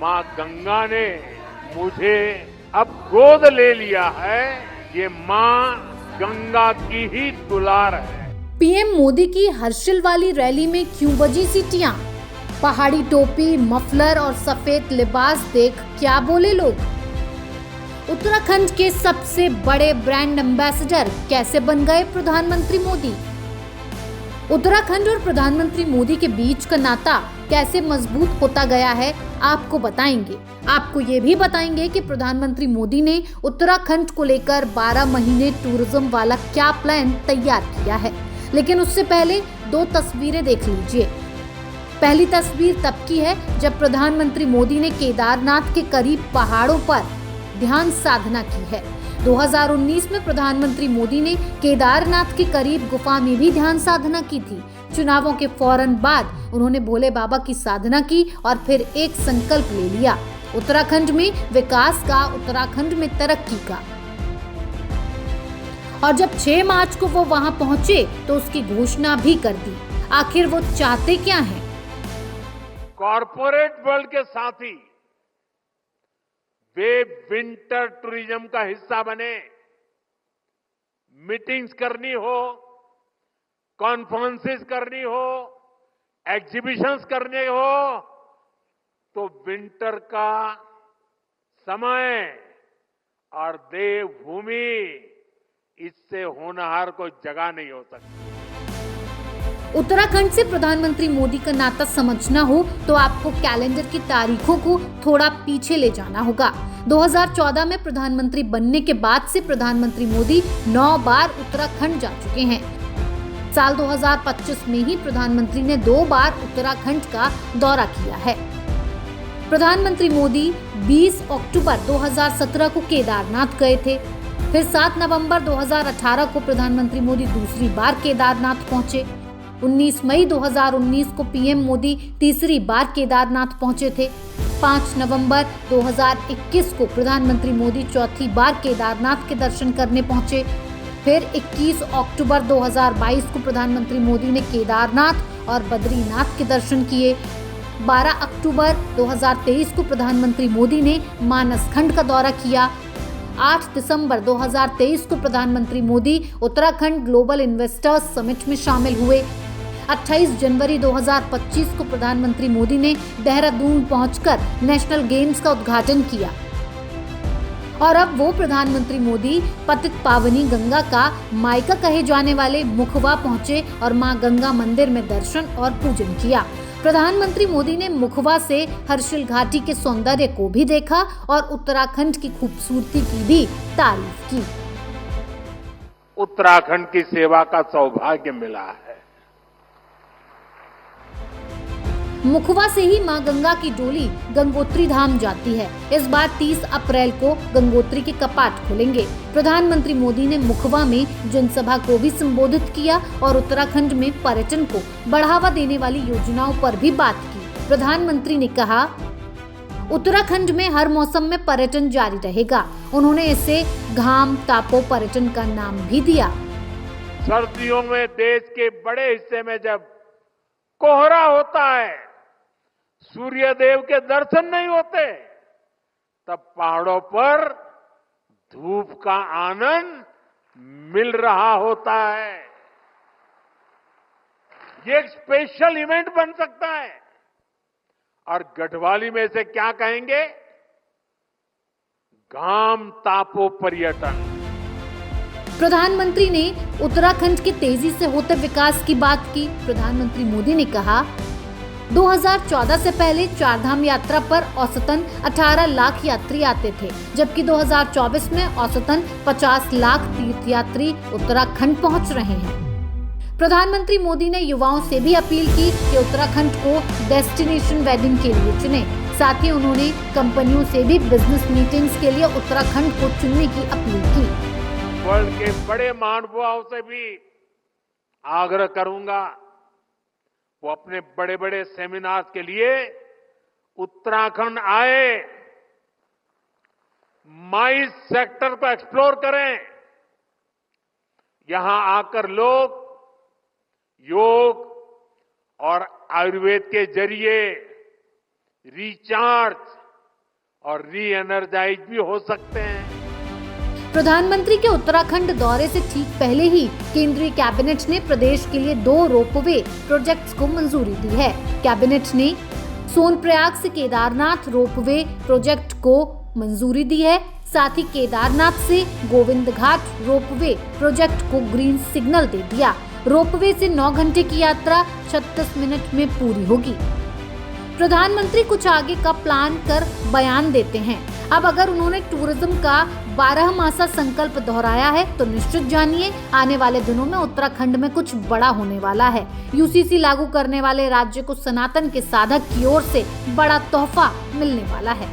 मां गंगा ने मुझे अब गोद ले लिया है। ये मां गंगा की ही दुलार है। पीएम मोदी की हर्षिल वाली रैली में क्यों बजी सीटियां? पहाड़ी टोपी, मफलर और सफेद लिबास देख क्या बोले लोग? उत्तराखंड के सबसे बड़े ब्रांड एम्बेसडर कैसे बन गए प्रधानमंत्री मोदी? उत्तराखंड और प्रधानमंत्री मोदी के बीच का नाता कैसे मजबूत होता गया है, आपको बताएंगे। आपको ये भी बताएंगे कि प्रधानमंत्री मोदी ने उत्तराखंड को लेकर 12 महीने टूरिज्म वाला क्या प्लान तैयार किया है। लेकिन उससे पहले 2 तस्वीरें देख लीजिए। पहली तस्वीर तब की है जब प्रधानमंत्री मोदी ने केदारनाथ के करीब पहाड़ों पर ध्यान साधना की है। 2019 में प्रधानमंत्री मोदी ने केदारनाथ के करीब गुफा में भी ध्यान साधना की थी। चुनावों के फौरन बाद उन्होंने भोले बाबा की साधना की और फिर एक संकल्प ले लिया, उत्तराखंड में विकास का, उत्तराखंड में तरक्की का। और जब 6 मार्च को वो वहां पहुंचे तो उसकी घोषणा भी कर दी। आखिर वो चाहते क्या हैं? कॉरपोरेट वर्ल्ड के साथी वे विंटर टूरिज्म का हिस्सा बने। मीटिंग्स करनी हो, कॉन्फ्रेंसेस करनी हो, एग्जीबिशंस करने हो, तो विंटर का समय और देवभूमि, इससे होनहार कोई जगह नहीं हो सकती। उत्तराखंड से प्रधानमंत्री मोदी का नाता समझना हो तो आपको कैलेंडर की तारीखों को थोड़ा पीछे ले जाना होगा। 2014 में प्रधानमंत्री बनने के बाद से प्रधानमंत्री मोदी 9 बार उत्तराखंड जा चुके हैं। साल 2025 में ही प्रधानमंत्री ने 2 बार उत्तराखंड का दौरा किया है। प्रधानमंत्री मोदी 20 अक्टूबर 2017 को केदारनाथ गए थे। फिर 7 नवंबर 2018 को प्रधानमंत्री मोदी दूसरी बार केदारनाथ पहुंचे। 19 मई 2019 को पीएम मोदी तीसरी बार केदारनाथ पहुंचे थे। 5 नवंबर 2021 को प्रधानमंत्री मोदी चौथी बार केदारनाथ के दर्शन करने पहुंचे। फिर 21 अक्टूबर 2022 को प्रधानमंत्री मोदी ने केदारनाथ और बद्रीनाथ के दर्शन किए। 12 अक्टूबर 2023 को प्रधानमंत्री मोदी ने मानसखंड का दौरा किया। 8 दिसंबर 2023 को प्रधानमंत्री Modi Uttarakhand global investors summit में शामिल हुए। 28 जनवरी 2025 को प्रधानमंत्री मोदी ने देहरादून पहुंचकर नेशनल गेम्स का उद्घाटन किया। और अब वो प्रधानमंत्री मोदी पतित पावनी गंगा का मायका कहे जाने वाले मुखवा पहुंचे और मां गंगा मंदिर में दर्शन और पूजन किया। प्रधानमंत्री मोदी ने मुखवा से हर्षिल घाटी के सौंदर्य को भी देखा और उत्तराखंड की खूबसूरती की भी तारीफ की। उत्तराखंड की सेवा का सौभाग्य मिला है। मुखवा से ही मां गंगा की डोली गंगोत्री धाम जाती है। इस बार 30 अप्रैल को गंगोत्री के कपाट खुलेंगे। प्रधानमंत्री मोदी ने मुखवा में जनसभा को भी संबोधित किया और उत्तराखंड में पर्यटन को बढ़ावा देने वाली योजनाओं पर भी बात की। प्रधानमंत्री ने कहा, उत्तराखंड में हर मौसम में पर्यटन जारी रहेगा। उन्होंने इसे घाम तापो पर्यटन का नाम भी दिया। सर्दियों में देश के बड़े हिस्से में जब कोहरा होता है, सूर्य देव के दर्शन नहीं होते, तब पहाड़ों पर धूप का आनंद मिल रहा होता है। ये एक स्पेशल इवेंट बन सकता है। और गढ़वाली में से क्या कहेंगे? घाम तापो पर्यटन। प्रधानमंत्री ने उत्तराखंड के तेजी से होते विकास की बात की। प्रधानमंत्री मोदी ने कहा, 2014 से पहले चारधाम यात्रा पर औसतन 18 लाख यात्री आते थे, जबकि 2024 में औसतन 50 लाख तीर्थयात्री उत्तराखंड पहुंच रहे हैं। प्रधानमंत्री मोदी ने युवाओं से भी अपील की कि उत्तराखंड को डेस्टिनेशन वेडिंग के लिए चुने। साथ ही उन्होंने कंपनियों से भी बिजनेस मीटिंग्स के लिए उत्तराखंड को चुनने की अपील की। वर्ल्ड के बड़े महानुभावों से भी आग्रह करूंगा, वो अपने बड़े बड़े सेमिनार्स के लिए उत्तराखंड आए, माइस सेक्टर को एक्सप्लोर करें। यहां आकर लोग योग और आयुर्वेद के जरिए रिचार्ज, और री एनर्जाइज भी हो सकते हैं। प्रधानमंत्री के उत्तराखंड दौरे से ठीक पहले ही केंद्रीय कैबिनेट ने प्रदेश के लिए 2 रोपवे प्रोजेक्ट्स को मंजूरी दी है। कैबिनेट ने सोनप्रयाग से केदारनाथ रोपवे प्रोजेक्ट को मंजूरी दी है। साथ ही केदारनाथ से गोविंद घाट रोपवे प्रोजेक्ट को ग्रीन सिग्नल दे दिया। रोपवे से 9 घंटे की यात्रा 36 मिनट में पूरी होगी। प्रधानमंत्री कुछ आगे का प्लान कर बयान देते हैं। अब अगर उन्होंने टूरिज्म का 12मासा संकल्प दोहराया है तो निश्चित जानिए आने वाले दिनों में उत्तराखंड में कुछ बड़ा होने वाला है। यूसीसी लागू करने वाले राज्य को सनातन के साधक की ओर से बड़ा तोहफा मिलने वाला है।